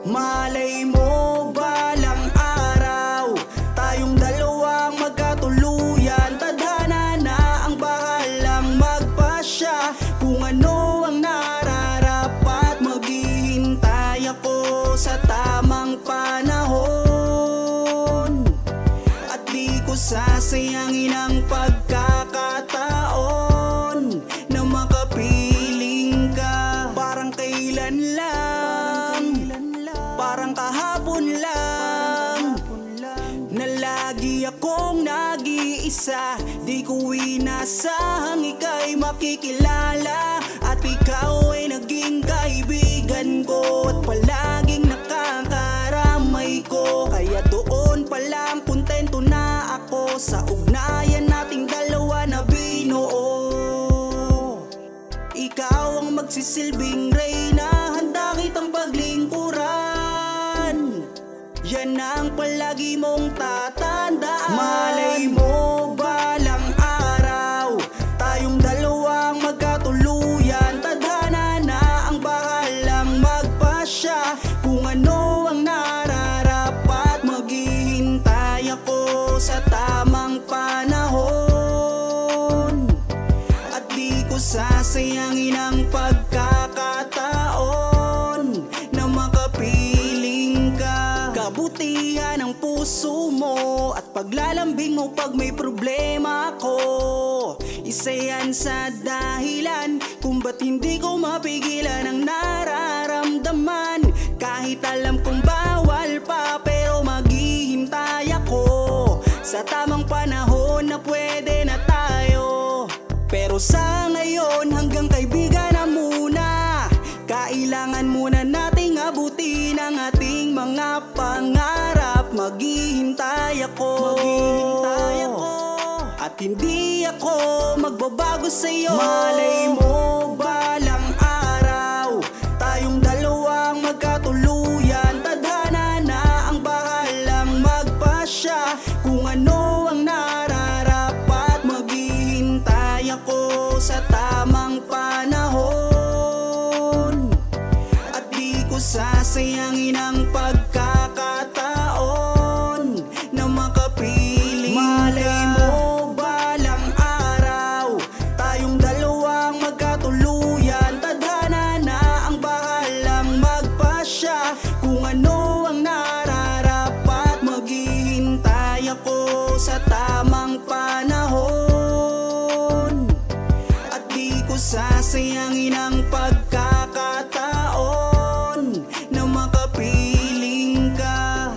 Malay mo balang araw tayong dalawang magkatuluyan. Tadhana na ang bahalang magpasya kung ano ang nararapat. Maghihintay ako sa tamang panahon at di ko sasayangin ang pagkakataon na makapiling ka. Parang kailan lang, parang kahapon lang, na lagi akong nag-iisa. Di ko inasahang ika'y makikilala at ikaw ay naging kaibigan ko at palaging nakakaramay ko. Kaya doon palang kontento na ako sa ugnayan nating dalawa na binuo. Ikaw ang magsisilbing reyna, handa kitang paglingkuran. Yan ang palagi mong tatandaan. Malay mo balang araw tayong dalawang magkatuluyan. Tadhana na ang bahalang magpasya kung ano ang nararapat. Maghihintay ako sa tamang panahon at di ko sasayangin ang pagkakataon na makapiling ka. Kabutihan ng puso mo at paglalambing mo pag may problema ako, isa yan sa dahilan kung ba't hindi ko mapigilan ang nararamdaman. Kahit alam kong bawal pa, pero maghihintay ako sa tamang panahon na pwede na tayo. Pero sa ngayon hanggang kaibigan na muna. Kailangan muna nating abutin ang ating mga pangarap. Maghihintay ako, at hindi ako magbabago sa'yo. Malay mo balang araw tayong dalawang magkatuluyan. Tadhana na ang bahalang magpasya kung ano ang nararapat. Maghihintay ako sa tamang panahon at di ko sasayangin ang pagkakataon na makapiling. Malay mo balang araw tayong dalawang magkatuluyan. Tadhana na ang bahalang magpasya kung ano ang nararapat. Maghihintay ako sa tamang panahon at di ko sasayangin ang pagkakataon na makapiling ka.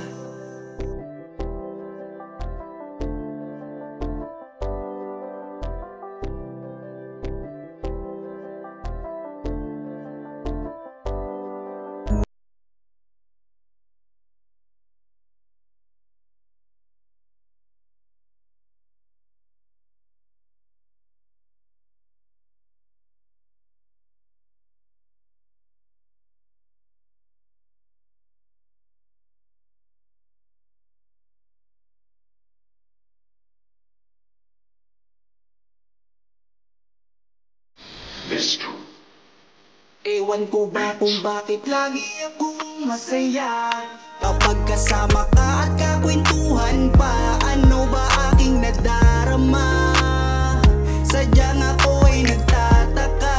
Ewan ko ba kung bakit lagi akong masaya kapag kasama ka at kakwentuhan pa. Ano ba aking nadarama? Sadyang ako ay nagtataka,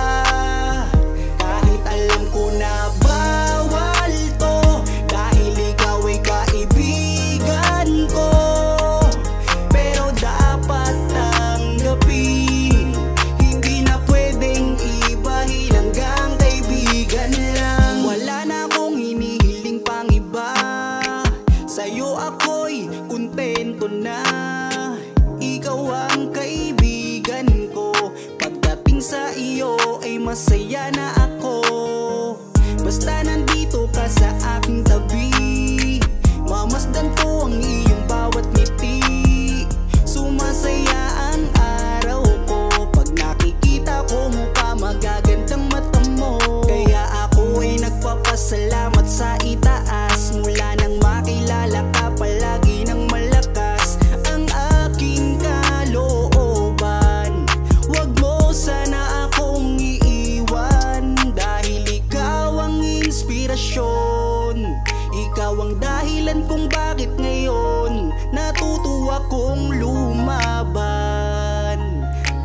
kahit alam ko na bawal to, dahil ikaw ay kaibigan ko. Pero dapat tanggapin, hindi na pwedeng ibahin hanggang kaibigan lang. Wala na akong hinihiling pang iba, sa'yo ako'y kontento na. Ikaw ang kaibigan ko, pagdating sa iyo ay masaya na ako. Basta nandito ka sa aking tabi, mamasdan ko ang iyong bawat ngiti. Sumasaya ang araw ko pag nakikita ko mukha magagandang mata mo. Kaya ako ay nagpapasalamat sa itaas, mula nang makilala ka palagi ng malakas ang aking kalooban. Wag mo sana akong iiwan, dahil ikaw ang inspirasyon bakit ngayon natutuwa kong lumaban.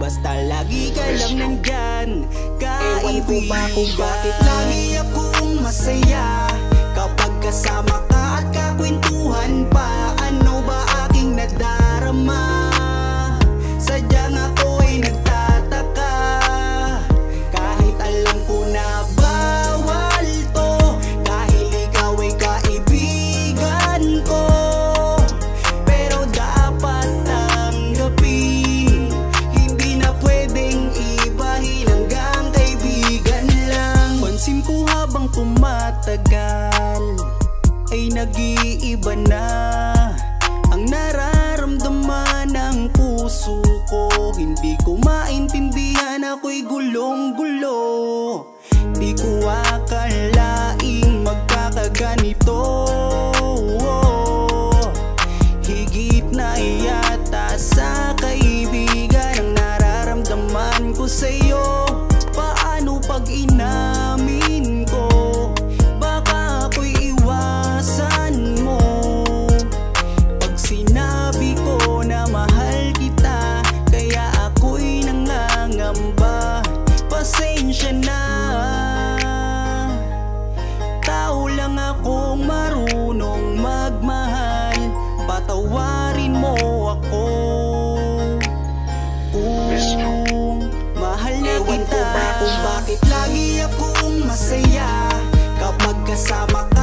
Basta lagi ka lang nandyan, kaibigan. Kung bakit lagi akong masaya kapag kasama ka at kakwentuhan pa. Ano ba aking nadarama? Sadyang ako ay nagtataka, kahit alam ko na bawal to, dahil ikaw ay kaibigan ko. Pero dapat tanggapin, hindi na pwedeng ibahin, hanggang kaibigan lang. Pansin ko habang tumatagal ay nag-iiba na ang nararamdaman ng puso ko. Hindi ko maintindihan, ako'y gulong-gulo. Di ko akalaing magkakaganito. Higit na yata sa kaibigan ang nararamdaman ko sa'yo. Paano pag inamin ko? Baka ako'y iwasan mo. Pag sinabi ko na mahal kita, kaya ako'y nangangamba. Pasensya na, tao lang akong marunong magmahal. Patawarin mo ako kung mahal na kita. Kung bakit lagi akong masaya kapag kasama ka